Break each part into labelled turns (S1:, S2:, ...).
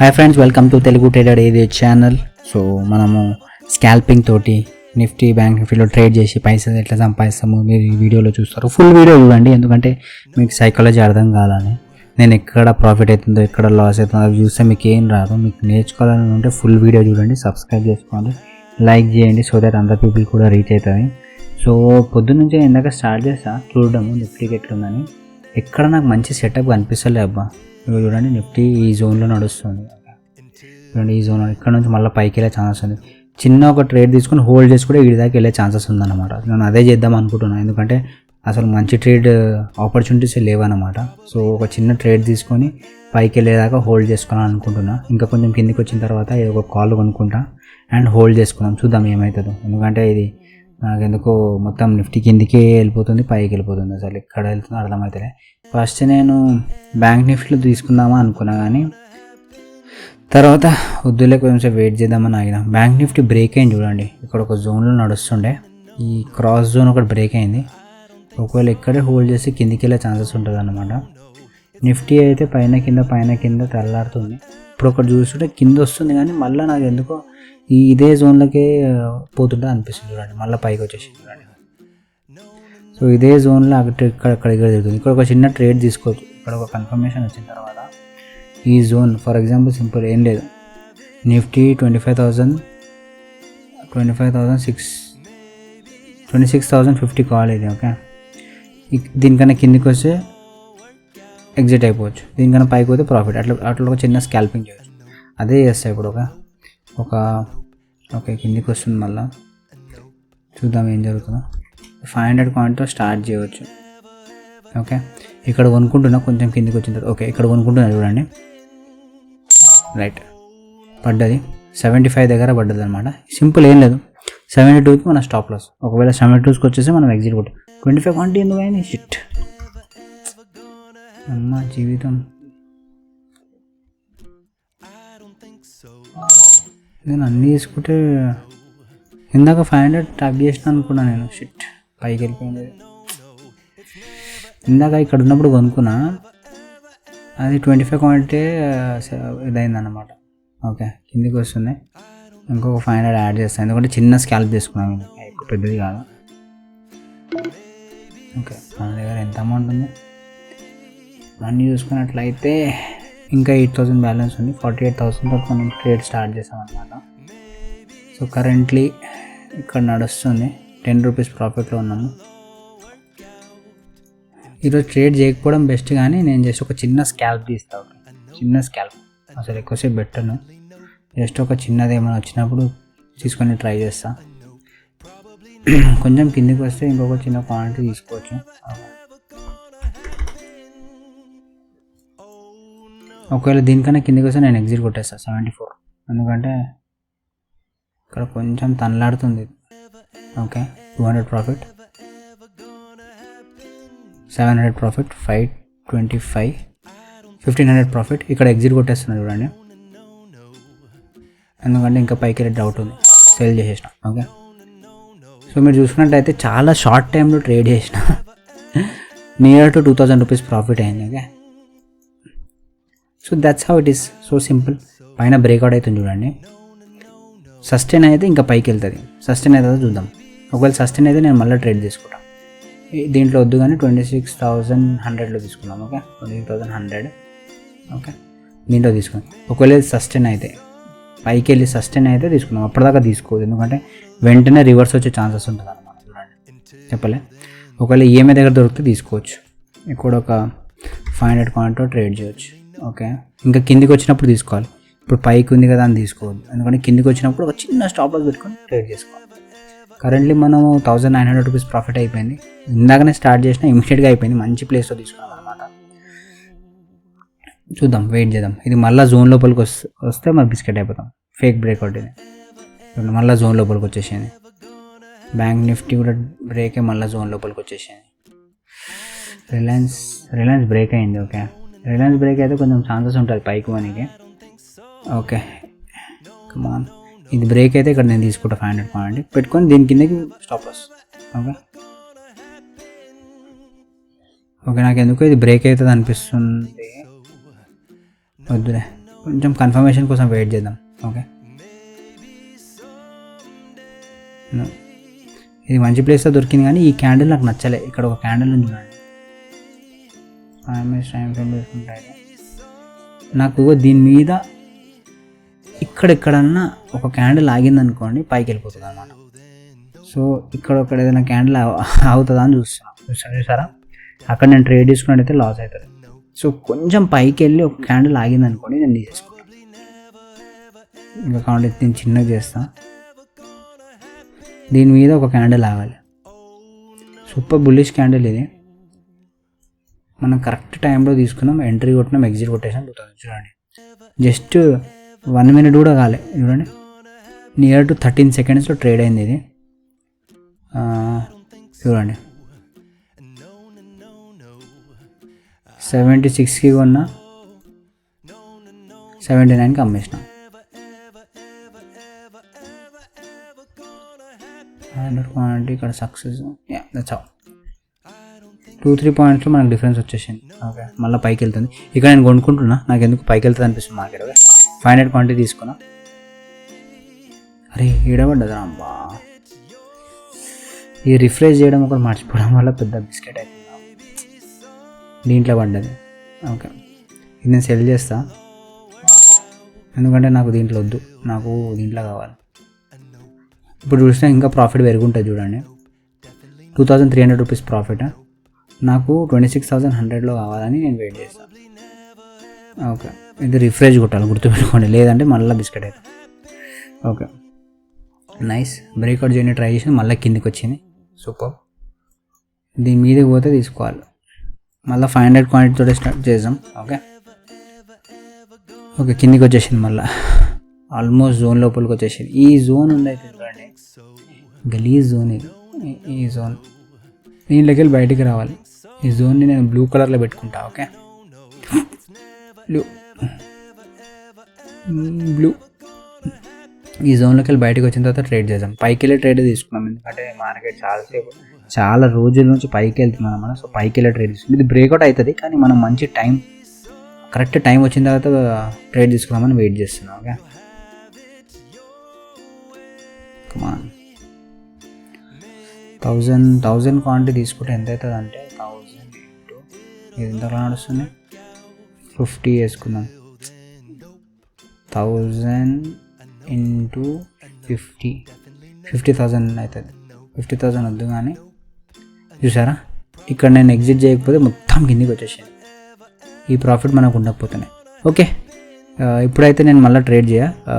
S1: Hi friends, welcome to Telugu trader ఏదే channel. So మనము scalping తోటి నిఫ్టీ బ్యాంక్ నిఫ్టీలో ట్రేడ్ చేసి పైసలు ఎట్లా సంపాదిస్తాము మీరు ఈ వీడియోలో చూస్తారు. ఫుల్ వీడియో చూడండి, ఎందుకంటే మీకు సైకాలజీ అర్థం కావాలని. నేను ఎక్కడ ప్రాఫిట్ అవుతుందో ఎక్కడ లాస్ అవుతుందో అది చూస్తే మీకు ఏం రాదు. మీకు నేర్చుకోవాలని ఉంటే ఫుల్ వీడియో చూడండి, సబ్స్క్రైబ్ చేసుకోండి, లైక్ చేయండి, సో దట్ అందర్ పీపుల్ కూడా రీచ్ అవుతుంది. సో పొద్దున్నుంచి ఇందాక స్టార్ట్ చేస్తా చూడడము నిఫ్టీకి ఎట్లుందని. ఎక్కడ నాకు మంచి సెటప్ కనిపిస్తలే అబ్బా. చూడండి నిఫ్టీ ఈ జోన్లో నడుస్తుంది. చూడండి ఈ జోన్ ఇక్కడ నుంచి మళ్ళీ పైకి వెళ్ళే ఛాన్సెస్ ఉంది. చిన్న ఒక ట్రేడ్ తీసుకొని హోల్డ్ చేసి కూడా వీడి దాకా వెళ్ళే ఛాన్సెస్ ఉందన్నమాట. నేను అదే చేద్దాం అనుకుంటున్నాను, ఎందుకంటే అసలు మంచి ట్రేడ్ ఆపర్చునిటీస్ లేవన్నమాట. సో ఒక చిన్న ట్రేడ్ తీసుకొని పైకి వెళ్ళేదాకా హోల్డ్ చేసుకోవాలని అనుకుంటున్నా. ఇంకా కొంచెం కిందికి వచ్చిన తర్వాత ఒక కాల్ కొనుక్కుంటా అండ్ హోల్డ్ చేసుకున్నాం, చూద్దాం ఏమవుతుందో. ఎందుకంటే ఇది నాకు ఎందుకో మొత్తం నిఫ్టీ కిందికి వెళ్ళిపోతుంది, పైకి వెళ్ళిపోతుంది. అసలు ఎక్కడ వెళ్తుందో అర్థమవుతుంది. ఫస్ట్ నేను బ్యాంక్ నిఫ్టీలో తీసుకుందామా అనుకున్నా, కానీ తర్వాత వద్దులే కొంచెం వెయిట్ చేద్దామని ఆగిన. బ్యాంక్ నిఫ్టీ బ్రేక్ అయింది చూడండి, ఇక్కడ ఒక జోన్లో నడుస్తుండే, ఈ క్రాస్ జోన్ ఒకటి బ్రేక్ అయింది. ఒకవేళ ఇక్కడే హోల్డ్ చేసి కిందికి వెళ్ళే ఛాన్సెస్ ఉంటుంది అన్నమాట. నిఫ్టీ అయితే పైన కింద తెల్లారుతుంది. ఇప్పుడు ఒకటి చూస్తుంటే కింద వస్తుంది, కానీ మళ్ళీ నాకు ఎందుకో ఇదే జోన్లకే పోతుంటే అనిపిస్తుంది చూడండి. మళ్ళీ పైకి వచ్చేసి చూడండి. సో ఇదే జోన్లో ఇక్కడ తిరుగుతుంది. ఇక్కడ ఒక చిన్న ట్రేడ్ తీసుకోవచ్చు. ఇక్కడ ఒక కన్ఫర్మేషన్ వచ్చిన తర్వాత ఈ జోన్ ఫర్ ఎగ్జాంపుల్ సింపుల్ ఏం లేదు, నిఫ్టీ 26,050 కాల్ ఇది. ఓకే, దీనికన్నా కిందికి వస్తే ఎగ్జిట్ అయిపోవచ్చు, దీనికన్నా పైకి పోతే ప్రాఫిట్. అట్లా ఒక చిన్న స్కాల్పింగ్ చేయవచ్చు. అదే చేస్తా ఇప్పుడు. ఓకే కిందికి వస్తుంది, మళ్ళీ చూద్దాం ఏం జరుగుతుందో. 500 కాయిన్తో స్టార్ట్ చేయవచ్చు. ఓకే, ఇక్కడ కొనుక్కుంటున్నా, కొంచెం కిందికి వచ్చిన తర్వాత ఓకే ఇక్కడ కొనుక్కుంటున్నా చూడండి. రైట్, పడ్డది 75 దగ్గర పడ్డది అనమాట. సింపుల్ ఏం లేదు, 72కి మన స్టాప్ లాస్. ఒకవేళ 72కి వచ్చేసి మనం ఎగ్జిట్ కొట్టు. 25 క్వాంటిటీ ఎందుకు అయింది? షిట్ అమ్మ జీవితం. నేను అన్నీ తీసుకుంటే ఇందాక 500 ట్యాప్ చేసిన అనుకున్నా నేను. షిట్ పైకి వెళ్ళిపోయింది. ఇందాక ఇక్కడ ఉన్నప్పుడు కొనుక్కున్నా, అది 25 క్వాంటిటీ ఇదైందన్నమాట. ఓకే కిందికి వస్తుంది, ఇంకొక 500 యాడ్ చేస్తాను, ఎందుకంటే చిన్న స్కాల్ప్ చేసుకున్నాను, ఎక్కువ పెద్దది కాదు. ఓకే మన దగ్గర ఎంత అమౌంట్ ఉంది మనీ చూసుకున్నట్లయితే ఇంకా 8,000 బ్యాలెన్స్ ఉంది. 48,000తో మనం ట్రేడ్ స్టార్ట్ చేసాం అన్నమాట. సో కరెంట్లీ ఇక్కడ నడుస్తుంది, 10 రూపీస్ ప్రాఫిట్లో ఉన్నాము. ఈరోజు ట్రేడ్ చేయకపోవడం బెస్ట్, కానీ నేను జస్ట్ ఒక చిన్న స్కాల్ప్ తీస్తాను. చిన్న స్కాల్ప్ అసలు ఎక్కువసేపు పెట్టను, జస్ట్ ఒక చిన్నది ఏమైనా వచ్చినప్పుడు తీసుకొని ట్రై చేస్తా. కొంచెం కిందికి వస్తే ఇంకొక చిన్న క్వాంటిటీ తీసుకోవచ్చు. ఒకవేళ దీనికన్నా కిందికి వస్తే నేను ఎగ్జిట్ కొట్టేస్తాను 74, ఎందుకంటే ఇక్కడ కొంచెం తనలాడుతుంది. Okay 200 profit, 700 profit, 525, 1500 profit. ఇక్కడ ఎగ్జిట్ కొట్టేస్తున్నాను చూడండి, ఎందుకంటే ఇంకా పైకి వెళ్ళే డౌట్ ఉంది. సెల్ చేసేసిన. ఓకే సో మీరు చూసుకున్నట్లయితే చాలా షార్ట్ టైంలో ట్రేడ్ చేసిన, నియర్ టు 2,000 రూపీస్ ప్రాఫిట్ అయింది. Okay so that's how it is, so simple. పైన బ్రేక్అవుట్ అవుతుంది చూడండి, సస్టైన్ అయితే ఇంకా పైకి వెళ్తుంది. సస్టైన్ అవుతుందో చూద్దాం. ఒకవేళ సస్టైన్ అయితే నేను మళ్ళీ ట్రేడ్ తీసుకుంటాను. దీంట్లో వద్దు, కానీ 26,100లో తీసుకున్నాం. ఓకే 26,100. ఓకే దీంట్లో తీసుకున్నాం. ఒకవేళ సస్టైన్ అయితే పైకి వెళ్ళి సస్టైన్ అయితే తీసుకున్నాం, అప్పటిదాకా తీసుకోవద్దు, ఎందుకంటే వెంటనే రివర్స్ వచ్చే ఛాన్సెస్ ఉంటుంది అన్నమాట. చూడండి చెప్పలే, ఒకవేళ ఈఎంఐ దగ్గర దొరికితే తీసుకోవచ్చు. ఇక్కడ ఒక 500 కాయిన్తో ట్రేడ్ చేయవచ్చు. ఓకే ఇంకా కిందికి వచ్చినప్పుడు తీసుకోవాలి. ఇప్పుడు పైకి ఉంది కదా అని తీసుకోవద్దు, ఎందుకంటే కిందికి వచ్చినప్పుడు ఒక చిన్న స్టాప్ లాస్ పెట్టుకొని ట్రేడ్ చేసుకోవాలి. కరెంట్లీ మనము 1,900 రూపీస్ ప్రాఫిట్ అయిపోయింది. ఇందాకనే స్టార్ట్ చేసిన, ఇమీడియట్గా అయిపోయింది. మంచి ప్లేస్లో తీసుకున్నాం అనమాట. చూద్దాం, వెయిట్ చేద్దాం. ఇది మళ్ళీ జోన్ లోపలికి వస్తే మరి బిస్కెట్ అయిపోతాం. ఫేక్ బ్రేక్అవుట్ ఇది, మళ్ళీ జోన్ లోపలికి వచ్చేసింది. బ్యాంక్ నిఫ్టీ కూడా బ్రేక్ అయ్యి మళ్ళీ జోన్ లోపలికి వచ్చేసింది. రిలయన్స్ బ్రేక్ అయింది. ఓకే రిలయన్స్ బ్రేక్ అయితే కొంచెం ఛాన్సెస్ ఉంటుంది పైకి మనకి. ఓకే కమాన్, ఇది బ్రేక్ అయితే ఇక్కడ నేను తీసుకుంటా 500 క్వాంటిటీ పెట్టుకొని దీని కిందకి స్టాప్ లాస్. ఓకే నాకు ఎందుకో ఇది బ్రేక్ అవుతుంది అనిపిస్తుంది. వద్దులే కొంచెం కన్ఫర్మేషన్ కోసం వెయిట్ చేద్దాం. ఓకే, ఇది మంచి ప్లేస్లో దొరికింది కానీ ఈ క్యాండిల్ నాకు నచ్చలే. ఇక్కడ ఒక క్యాండిల్ ఉంది చూడండి, 5 minutes టైం ఫ్రేమ్ వేసుకుంటాయి. నాకు దీని మీద ఇక్కడెక్కడన్నా ఒక క్యాండిల్ ఆగిందనుకోండి పైకి వెళ్ళిపోతుంది అన్నమాట. సో ఇక్కడ ఏదైనా క్యాండిల్ అవుతుందా అని చూసారా, అక్కడ నేను ట్రేడ్ తీసుకున్నట్టయితే లాస్ అవుతుంది. సో కొంచెం పైకి వెళ్ళి ఒక క్యాండిల్ ఆగిందనుకోండి నేను తీసేసుకుంటాను. ఇంకా కాబట్టి నేను చిన్నగా చేస్తాను. దీని మీద ఒక క్యాండిల్ ఆగాలి. సూపర్ బుల్లిష్ క్యాండిల్ ఇది. మనం కరెక్ట్ టైంలో తీసుకున్నాం, ఎంట్రీ కొట్టినాం, ఎగ్జిట్ కొట్టేసాం, పోతుంది. చూడండి, జస్ట్ 1 minute కూడా కాలే. చూడండి, నియర్ టు 13 secondsలో ట్రేడ్ అయింది ఇది. చూడండి, 76కి కొన్నా, 79కి అమ్మేసిన. క్వాంటిటీ ఇక్కడ సక్సెస్. That's all. 2-3 pointsలో మనకు డిఫరెన్స్ వచ్చేసింది. ఓకే, మళ్ళీ పైకి వెళ్తుంది. ఇక్కడ నేను కొనుక్కుంటున్నా, నాకు ఎందుకు పైకి వెళ్తుంది అనిపిస్తుంది మార్కెట్. 500 క్వాంటిటీ తీసుకున్నా. అరే ఈడబడ్డదా అబ్బా, ఈ రిఫ్రెష్ చేయడం ఒకటి మర్చిపోవడం వల్ల పెద్ద బిస్కెట్ అవుతుంది. దీంట్లో పడ్డది. ఓకే, ఇది నేను సెల్ చేస్తా, ఎందుకంటే నాకు దీంట్లో వద్దు, నాకు దీంట్లో కావాలి. ఇప్పుడు చూస్తే ఇంకా ప్రాఫిట్ పెరుగుంటుంది. చూడండి, 2300 రూపీస్ ప్రాఫిట్. నాకు 26,100లో కావాలని నేను వెయిట్ చేస్తాను. ఓకే, ఇది రిఫ్రెష్ కొట్టాలి, గుర్తుపెట్టుకోండి, లేదంటే మళ్ళీ బిస్కెట్ అవుతుంది. Okay, nice. బ్రేక్అవుట్ చేయని ట్రై చేసి మళ్ళీ కిందికి వచ్చింది. సూపర్. దీని మీదకి పోతే తీసుకోవాలి. మళ్ళీ 500 క్వాంటిటీతో స్టార్ట్ చేద్దాం. ఓకే ఓకే, కిందికి వచ్చేసింది. మళ్ళీ ఆల్మోస్ట్ జోన్ లోపలికి వచ్చేసింది. ఈ జోన్ ఉంది అయితే చూడండి, గలీజ్ జోన్ ఇది. ఈ జోన్ దీంట్లోకి వెళ్ళి బయటికి రావాలి. ఈ జోన్ని నేను బ్లూ కలర్లో పెట్టుకుంటా. Okay, blue. ఈ జోన్లోకి వెళ్ళి బయటకు వచ్చిన తర్వాత ట్రేడ్ చేద్దాం. పైకి వెళ్ళి ట్రేడ్ తీసుకున్నాం, ఎందుకంటే మార్కెట్ చాలా రోజుల నుంచి పైకి వెళ్తున్నాం మనం. సో పైకి వెళ్ళి ట్రేడ్ తీసుకున్నాం. ఇది బ్రేక్అవుట్ అవుతుంది, కానీ మనం మంచి టైం, కరెక్ట్ టైం వచ్చిన తర్వాత ట్రేడ్ తీసుకున్నామని వెయిట్ చేస్తున్నాం. ఓకే, కమాన్. 1000 క్వాంటిటీ తీసుకుంటే ఎంత అవుతుంది అంటే 1000 ఇంటూ ఇది ఎంతలో నడుస్తుంది, 50 వేసుకుందాం. 1000 ఇంటూ 50,000 అవుతుంది. 50,000 వద్దు కానీ, చూసారా ఇక్కడ నేను ఎగ్జిట్ చేయకపోతే మొత్తం కిందికి వచ్చేసాను. ఈ ప్రాఫిట్ మనకు ఉండకపోతున్నాయి. ఓకే, ఇప్పుడైతే నేను మళ్ళీ ట్రేడ్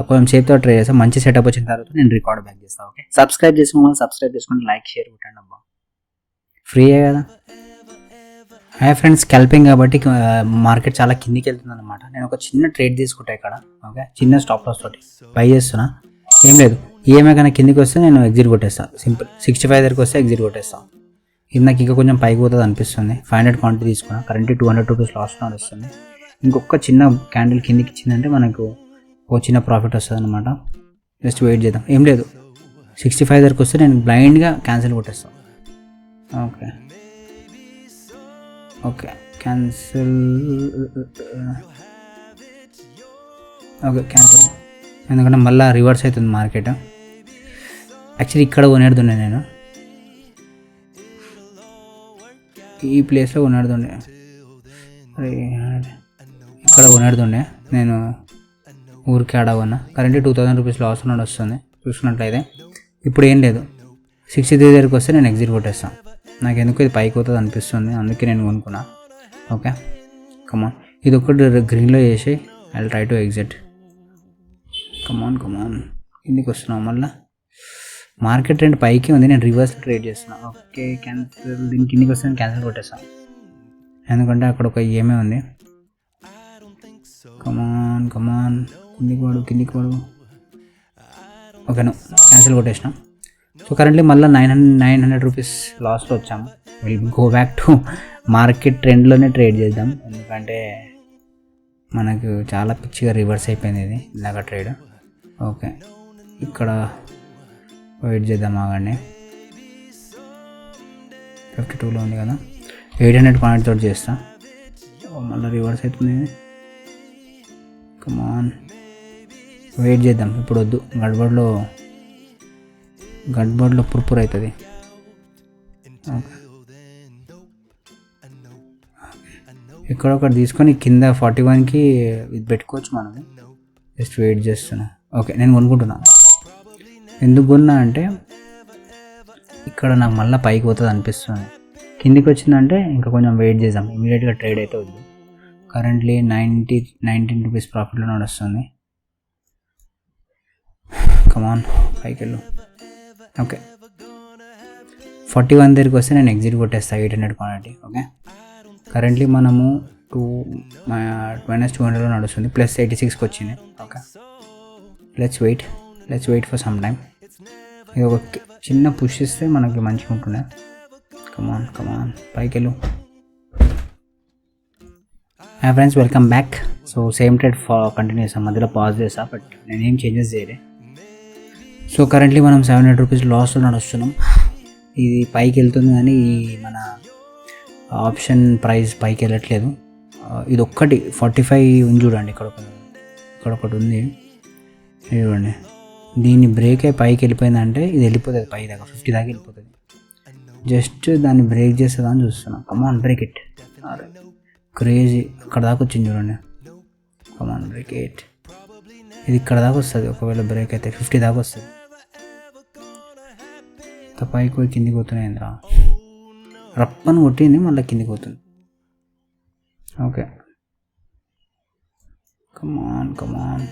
S1: కొంచెం సేపుతో ట్రేడ్ చేస్తాను. మంచి సెటప్ వచ్చిన తర్వాత నేను రికార్డ్ బ్యాక్ చేస్తాను. ఓకే, సబ్స్క్రైబ్ చేసుకుని లైక్ షేర్ కొట్టండి అబ్బా, ఫ్రీయే కదా. హాయ్ ఫ్రెండ్స్, స్కాల్పింగ్ కాబట్టి మార్కెట్ చాలా కిందికి వెళ్తుంది అనమాట. నేను ఒక చిన్న ట్రేడ్ తీసుకుంటా ఇక్కడ. ఓకే, చిన్న స్టాప్ లాస్ తోటి బై చేస్తున్నా. ఏం లేదు, ఈఎంఐ కన్నా కిందికి వస్తే నేను ఎగ్జిట్ కొట్టేస్తాను. సింపుల్. 65 దగ్గరికి వస్తే ఎగ్జిట్ కొట్టేస్తాను. ఇది నాకు ఇంకా కొంచెం పైకి పోతుంది అనిపిస్తుంది. 500 క్వాంటిటీ తీసుకున్నా, కరెంట్లీ 200 రూపీస్ లాస్ నడుస్తుంది. ఇంకొక చిన్న క్యాండిల్ కిందికి ఇచ్చిందంటే మనకు ఒక చిన్న ప్రాఫిట్ వస్తుంది అనమాట. జస్ట్ వెయిట్ చేద్దాం. ఏం లేదు, 65 దగ్గరికి వస్తే నేను బ్లైండ్గా క్యాన్సిల్ కొట్టేస్తాను. Okay okay, cancel. Okay, cancel. ఎందుకంటే మళ్ళీ రివర్స్ అవుతుంది మార్కెట్. యాక్చువల్లీ ఇక్కడ కొనేడుతుండే నేను, ఈ ప్లేస్లో కొనేడుతుండే. ఇక్కడ కొనేడుతుండే నేను, ఊరికి ఆడవన్నా. కరెంట్లీ 2000 రూపీస్ లాస్ ఉన్నాడు వస్తుంది చూసుకున్నట్లయితే. ఇప్పుడు ఏం లేదు, 63 దగ్గరికి వస్తే నేను ఎగ్జిట్ కొట్టేస్తాను. నాకు ఎందుకు ఇది పైకి అవుతుంది అనిపిస్తుంది, అందుకే నేను కొనుక్కున్నా. Okay, come on. ఇది ఒకటి గ్రీన్లో చేసి I will try to exit. Come on కిందికి వస్తున్నాం. మళ్ళీ మార్కెట్ ట్రెండ్ పైకి ఉంది, నేను రివర్స్ ట్రేడ్ చేస్తున్నాను. Okay, cancel. దీని కిందికి వస్తే నేను క్యాన్సిల్ కొట్టేస్తాను, ఎందుకంటే అక్కడ ఒక ఈఎంఐ ఉంది. కమాన్ కిందికి వాడు. ఓకేనా, క్యాన్సిల్ కొట్టేసినాం. సో కరెంట్లీ మళ్ళీ 900 రూపీస్ లాస్లో వచ్చాము. Will go back to market ట్రెండ్లోనే ట్రేడ్ చేద్దాం, ఎందుకంటే మనకు చాలా పిచ్చిగా రివర్స్ అయిపోయింది ఇది ఇందాక ట్రేడ్. ఓకే, ఇక్కడ వెయిట్ చేద్దాం, ఆగండి. 52లో ఉంది కదా, 800 క్వాంటిటీ తోటి చేస్తా. మళ్ళీ రివర్స్ అవుతుంది. కమాన్, వెయిట్ చేద్దాం. ఇప్పుడు వద్దు, గడ్బడిలో పుర్పుర్ అవుతుంది. ఎక్కడొకటి తీసుకొని కింద 41కి ఇది పెట్టుకోవచ్చు మనం. జస్ట్ వెయిట్ చేస్తున్నా. ఓకే, నేను కొనుక్కుంటున్నా. ఎందుకు కొన్నా అంటే ఇక్కడ నాకు మళ్ళీ పైకి పోతుంది అనిపిస్తుంది. కిందికి వచ్చిందంటే ఇంకా కొంచెం వెయిట్ చేద్దాం. ఇమీడియట్గా ట్రేడ్ అయితే వద్దు. కరెంట్లీ 19 రూపీస్ ప్రాఫిట్లో నడుస్తుంది. కమాన్, పైకి వెళ్ళు. ఓకే, 41 దగ్గరికి వస్తే నేను ఎగ్జిట్ కొట్టేస్తాను 800 క్వాంటిటీ. ఓకే, కరెంట్లీ మనము -200లో నడుస్తుంది. +86కి వచ్చింది. Okay, let's wait for some time. ఇది ఒక చిన్న పుష్ ఇస్తే మనకి మంచిగా ఉంటుండే. కమాన్, పైకి వెళ్ళు. Hi friends, welcome back. So same trade continue చేస్తాం. మధ్యలో పాజ్ చేస్తా, బట్ నేనేం చేంజెస్ చేయలే. సో కరెంట్లీ మనం 700 రూపీస్ లాస్లో నడుస్తున్నాం. ఇది పైకి వెళ్తుంది కానీ మన ఆప్షన్ ప్రైస్ పైకి వెళ్ళట్లేదు. ఇది ఒక్కటి 45 ఉంది చూడండి. ఇక్కడ ఒకటి ఉంది చూడండి. దీన్ని బ్రేక్ అయి పైకి వెళ్ళిపోయిందంటే ఇది వెళ్ళిపోతుంది పై దాకా, 50 దాకా వెళ్ళిపోతుంది. జస్ట్ దాన్ని బ్రేక్ చేస్తుందా అని చూస్తున్నా. కమాన్, బ్రేక్ ఇట్. క్రేజీ, అక్కడ దాకా వచ్చింది చూడండి. కమాన్, బ్రేక్ ఇట్. ఇది ఇక్కడ దాకా వస్తుంది. ఒకవేళ బ్రేక్ అయితే 50 దాకా వస్తుంది. పైకి పోయి కిందికి పోతున్నాయి. ఏంద్రా, రప్పని కొట్టింది మళ్ళీ కిందికి పోతుంది. ఓకే, కమాన్.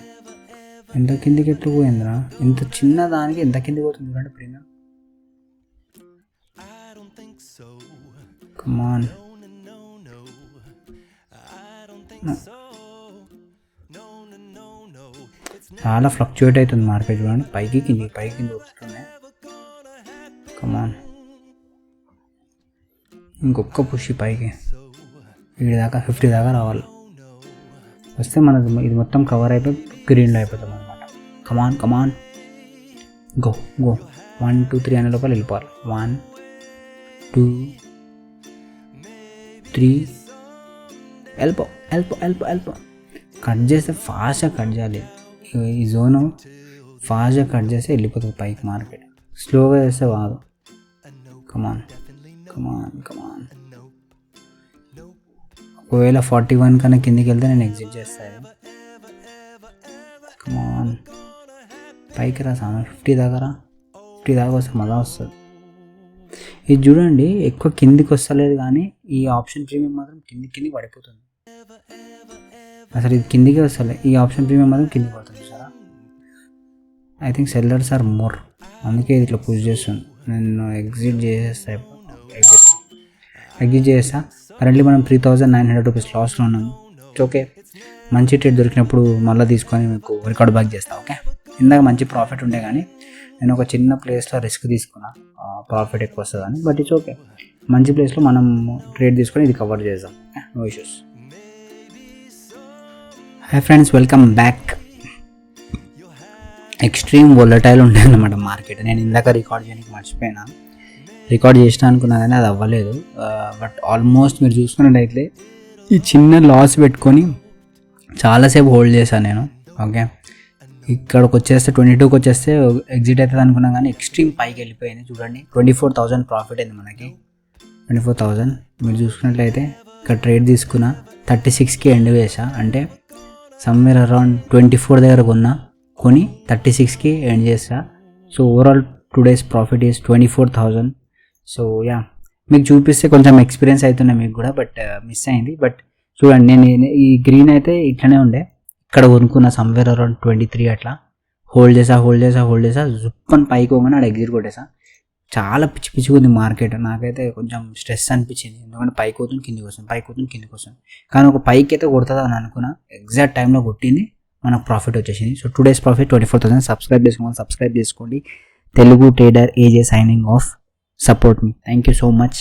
S1: ఎంత కిందికి ఎట్లా పోయిందిరా? ఇంత చిన్న దానికి ఎంత కిందికి పోతుంది చూడండి ప్రీమియం. కమాన్, చాలా ఫ్లక్చుయేట్ అవుతుంది మార్కెట్ చూడండి. పైకి కింది వస్తున్నాయి. కమాన్, ఇంకొక పుష్ పైకి, వీడి దాకా 50 దాకా రావాలి. వస్తే మనది ఇది మొత్తం కవర్ అయిపోయి గ్రీన్లో అయిపోతాం అనమాట. కమాన్, గో 1 2 3 అనే లోపల వెళ్ళిపోవాలి. 1 2 3 వెళ్ళిపో. కట్ చేస్తే ఫాస్ట్గా కట్ చేయాలి. ఈ జోను ఫాస్ట్గా కట్ చేస్తే వెళ్ళిపోతుంది పైకి మార్కెట్. స్లోగా చేస్తే కాదు. కమాన్. ఒకవేళ 41 కన్నా కిందికి వెళ్తే నేను ఎగ్జిట్ చేస్తాను. కమాన్, పైకి రా సామె. 50 దాకా వస్తే మళ్ళా వస్తుంది. ఇది చూడండి, ఎక్కువ కిందికి వస్తలేదు కానీ ఈ ఆప్షన్ ప్రీమియం మాత్రం కిందికి పడిపోతుంది. అసలు ఇది కిందికి వస్తలే. ఈ ఆప్షన్ ప్రీమియం మాత్రం కిందికి పడుతుంది sir. I think sellers are more, అందుకే ఇది ఇట్లా పుష్ చేస్తుంది. నేను ఎగ్జిట్ చేస్తా. కరెంట్లీ మనం 3900 రూపీస్ లాస్లో ఉన్నాము. ఓకే, మంచి ట్రేడ్ దొరికినప్పుడు మళ్ళీ తీసుకొని మీకు రికార్డ్ బ్యాక్ చేస్తా. ఓకే, ఇందాక మంచి ప్రాఫిట్ ఉండే కానీ నేను ఒక చిన్న ప్లేస్లో రిస్క్ తీసుకున్నా, ప్రాఫిట్ ఎక్కువ వస్తుందని. బట్ ఇట్స్ ఓకే, మంచి ప్లేస్లో మనం ట్రేడ్ తీసుకొని ఇది కవర్ చేద్దాం. No issues. Hi friends, welcome back. Extreme volatile ఉండే అన్నమాట మార్కెట్. నేను ఇందాక రికార్డ్ చేయడానికి మర్చిపోయినా. రికార్డ్ చేసిన అనుకున్నా కానీ అది అవ్వలేదు. బట్ ఆల్మోస్ట్ మీరు చూసుకున్నట్టయితే ఈ చిన్న లాస్ పెట్టుకొని చాలాసేపు హోల్డ్ చేశాను నేను. ఓకే, ఇక్కడికి వచ్చేస్తే 22కి వచ్చేస్తే ఎగ్జిట్ అవుతుంది అనుకున్నా కానీ ఎక్స్ట్రీమ్ పైకి వెళ్ళిపోయింది. చూడండి, 24,000 ప్రాఫిట్ అయింది మనకి. 24,000 మీరు చూసుకున్నట్లయితే ఇక్కడ ట్రేడ్ తీసుకున్నా 36కి ఎండ్ వేసా. అంటే సమ్వేర్ అరౌండ్ 24 దగ్గర కొని 36కి ఎండ్ చేసా. So overall today's profit is 24,000. So yeah, మీకు చూపిస్తే కొంచెం ఎక్స్పీరియన్స్ అవుతున్నాయి మీకు కూడా, బట్ మిస్ అయింది. బట్ చూడండి, నేను ఈ గ్రీన్ అయితే ఇట్లనే ఉండే. ఇక్కడ కొనుక్కున్న సమ్వేర్ అరౌండ్ 23 అట్లా హోల్డ్ చేసా జుప్పని పైకి పోగానే ఆడ ఎగ్జిట్ కొట్టేసా. చాలా పిచ్చిగా ఉంది మార్కెట్. నాకైతే కొంచెం స్ట్రెస్ అనిపించింది, ఎందుకంటే పైకి పోతుంది కిందికి వస్తుంది. కానీ ఒక పైకి అయితే కొడుతుందా అని అనుకున్నా. ఎగ్జాక్ట్ టైంలో కొట్టింది, మనకు ప్రాఫిట్ వచ్చేసింది. So today's profit 24,000. సబ్స్క్రైబ్ చేసుకోండి. Telugu trader AJ signing off. Support me. Thank you so much.